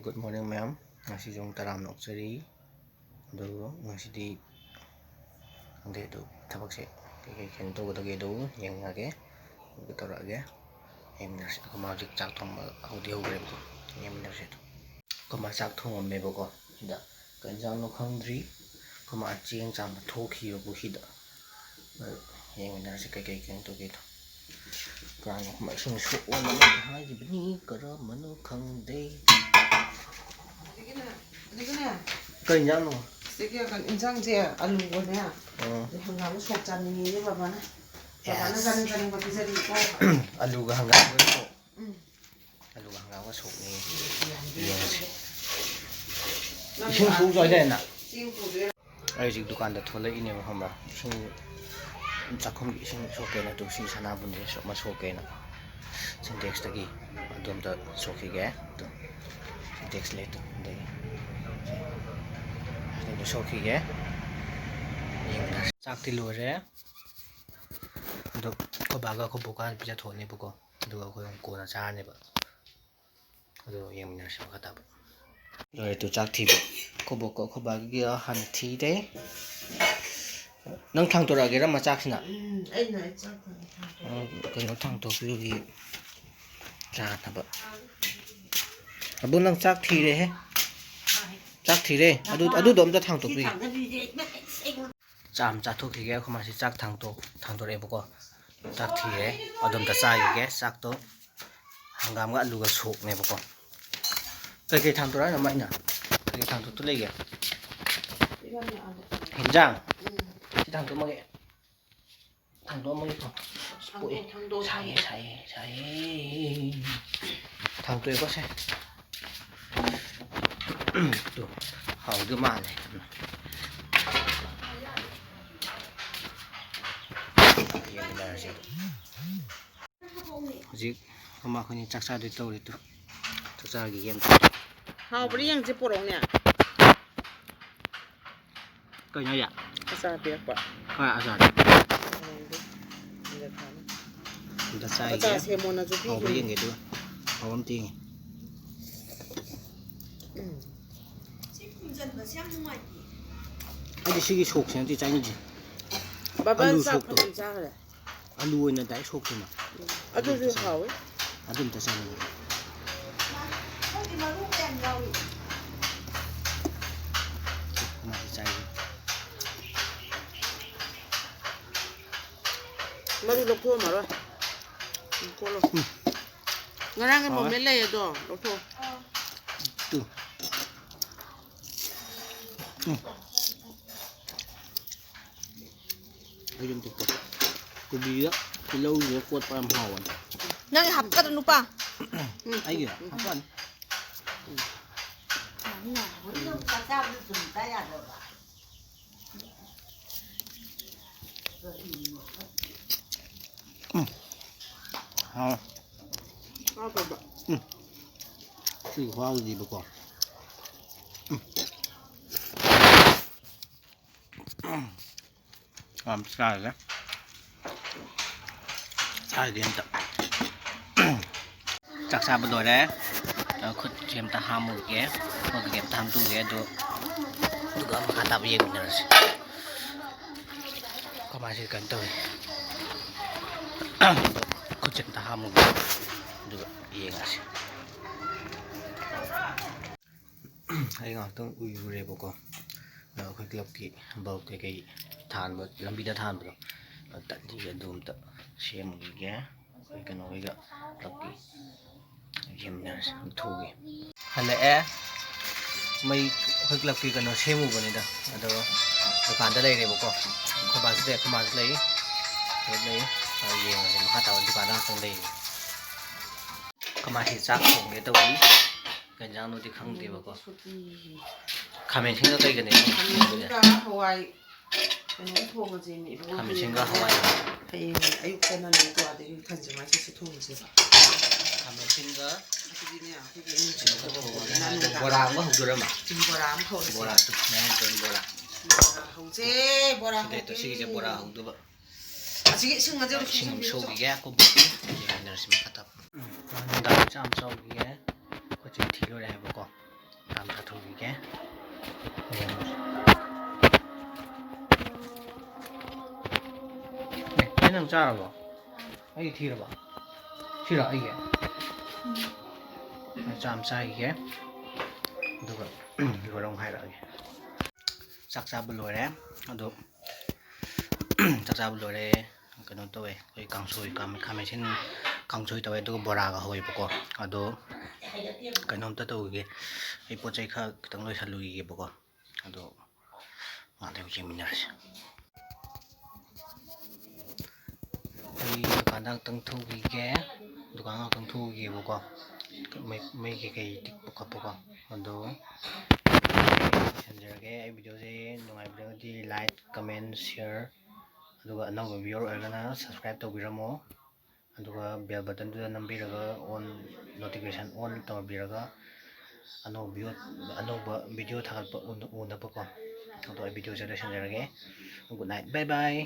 good morning ma'am. Ngasi jong taram nokchari. Do ngasi di ande do thabak se ke ken to go ge do yang age go tor age em na se ko ma jik chak thong ma audio gre ko em na se ko ma chak thong me bo ko da kan jang no khangdri ko ma ching cham tho khi bo hi da em na se ke ken to ge to kan ma sung su o ma ha ji bni ka ra ma no khang de cái nhá nó cái con injang je alu ko ne hangam sok chan ni ne baba na baba na kan ba ki sari ko alu ga hangam ko sok alu ga hangam ko sok ni sing fu rồi đây nè ai ji dukan da thole ini ma hamba sing chakhum gi sing sok ke na tu sing sana bun de sok ma sok ke na sing text gi adom da sok ge to text le to de để sau khi ghé chắc thì lùi ra được có bà có bộ can bây giờ thổi này bộ có được có cô là cha này bộ rồi em mình sẽ bắt đầu rồi tôi chắc thì có bộ có bà kia hành thi đấy nâng thang tôi ra cái đó mà chắc gì nè cái nó thang tôi cái gì ra thà bộ bữa nâng chắc thì đấy chắc thì đây adu dom ta thang to pri cham cha thok thi ge khoma si chak thang to re boko chắc thì re adom ta sai ge sak to hangam ga lu ga sok ne boko cái thang to ra mai na cái thang to le ge hinjang si thang to ma ge thang to ma ge to sai thang to có sai tuh hầu đưa mà này gì không mà không chắc sao để tôi đi tu chắc sao cái game hầu bữa yang chỉ porong nè coi nhau vậy sao biết vậy coi à sao chúng ta sai cái hầu bữa yang gitu hầu âm tiếng cái gì sốt xem thì trái gì alu sốt rồi alu này trái sốt thôi mà alu thì hảo ấy alu ta sao này mà trái mà đi lộc thô mà rồi cô lộc ngày nay cái mồm lên lấy rồi lộc thô từ cái dùng thực cái gì đó cái lâu rồi quật vào hào anh nhang cái hấp cắt nó pa ai kìa hấp anh hào sự hoa gì mà còn làm sao đấy sai điện tập chắc sao bên đồi đấy khut xem ta ham một cái mà cái tham tu cái được mà kata gì cũng được có mà chỉ cần tôi khut xem ta ham một cái được gì ngã hay ngỏ tôi ui rồi bộ con khơi lọc kỹ bầu cái than bật làm bị than bật tận thì cái đùm tận xem một cái nói cái lọc kỹ xem nhà thu cái hay lẽ mấy khơi lọc kỹ cái nó xem một cái này đó rồi phản tới đây này bộ con không bán sẽ không bán lấy gì mà khát tàu đi bán ra trong đây không bán thì chắc không cái tàu đi cái giang nó thì không thì bộ con 가면 생각 이게 내가 하와이 가면 생각 하와이 아육대는 이거 아들 간지 마셔서 통지 가면 생각 뭐라 한 거 하더라 막 뭐라 안 하고 뭐라 또 내한테 뭐라 하우제 뭐라 근데 또 시기제 뭐라 하도 봐 아직 승마저로 지금 속이게 꼭 먹기 이제 열심히 갔다 나 짬 속이게 거기 뒤로 해 보고 ꯆꯥꯝ ꯆꯥꯊꯣꯛꯈꯤꯒꯦ ꯅꯪ ꯆꯥꯔꯕꯣ ꯑꯩ ꯊꯤꯔꯕ ꯁꯤꯔꯣ ꯑꯩꯒꯤ ꯆꯥꯝ ꯆꯥꯈꯤꯒꯦ ꯑꯗꯨꯒ ꯂꯣꯏꯔ ꯍꯥꯏꯔꯛꯑꯒꯦ ꯆꯥꯛ ꯆꯥꯕ ꯂꯣꯏꯔꯦ ꯑꯗꯣ ꯆꯥꯛ ꯆꯥꯕ ꯂꯣꯏꯔꯦ ꯀꯩꯅꯣ ꯇꯧꯋꯦ ꯑꯩꯈꯣꯏ ꯀꯥꯡꯁꯣꯏ ꯈꯥꯃꯦꯟꯁꯤꯟ ꯀꯥꯡꯁꯣꯏ ꯇꯧꯋꯦ ꯑꯗꯨꯒ ꯕꯣꯔꯥꯒ ꯍꯧꯋꯦꯕꯀꯣ ꯑꯗꯣ ꯀꯩꯅꯣꯝꯇ ꯇꯧꯈꯤꯒꯦ ꯑꯩ ꯄꯣꯠ ꯆꯩ ꯈꯔ ꯈꯤꯇꯪ ꯂꯣꯏꯁꯜꯂꯨꯈꯤꯒꯦꯕꯀꯣ ꯑꯗꯣ ꯉꯥꯛꯇꯪ ꯌꯦꯡꯃꯤꯟꯅꯔꯁꯤ ꯑꯩ ꯗꯨꯀꯥꯟꯗ ꯉꯥꯛꯇꯪ ꯊꯣꯛꯈꯤꯒꯦ ꯗꯨꯀꯥꯟ ꯉꯥꯛꯇꯪ ꯊꯣꯛꯈꯤꯒꯦꯕꯀꯣ ꯃꯩ ꯀꯩꯀꯩ ꯇꯤꯛꯄ ꯈꯣꯠꯄꯀꯣ ꯑꯗꯣ ꯂꯣꯏꯁꯤꯟꯖꯔꯒꯦ ꯑꯩ ꯚꯤꯗꯤꯑꯣꯁꯦ ꯅꯨꯡꯉꯥꯏꯕꯤꯔꯒꯗꯤ ꯂꯥꯏꯛ ꯀꯃꯦꯟ ꯁꯤꯌꯔ ꯑꯗꯨꯒ ꯑꯅꯧꯕ ꯚꯤꯌꯣꯔ ꯑꯣꯏꯔꯒꯅ ꯁꯕꯁꯀ꯭ꯔꯥꯏꯞ ꯇꯧꯕꯤꯔꯝꯃꯣ ꯑꯗꯨꯒ ꯕꯦꯜ ꯕꯇꯟꯗꯨꯗ ꯅꯝꯕꯤꯔꯒ ꯑꯣꯟ ꯅꯣꯇꯤꯐꯤꯀꯦꯁꯟ ꯑꯣꯟ ꯇꯧꯕꯤꯔꯒ ꯑꯅꯧꯕ ꯚꯤꯗꯤꯑꯣ ꯊꯥꯒꯠꯄ ꯎꯅꯕꯀꯣ ꯑꯗꯣ ꯑꯩ ꯚꯤꯗꯤꯑꯣꯁꯦ ꯂꯣꯏꯁꯤꯟꯖꯔꯒꯦ ꯒꯨꯗ ꯅꯥꯏꯠ ꯕꯥꯏ ꯕꯥꯏ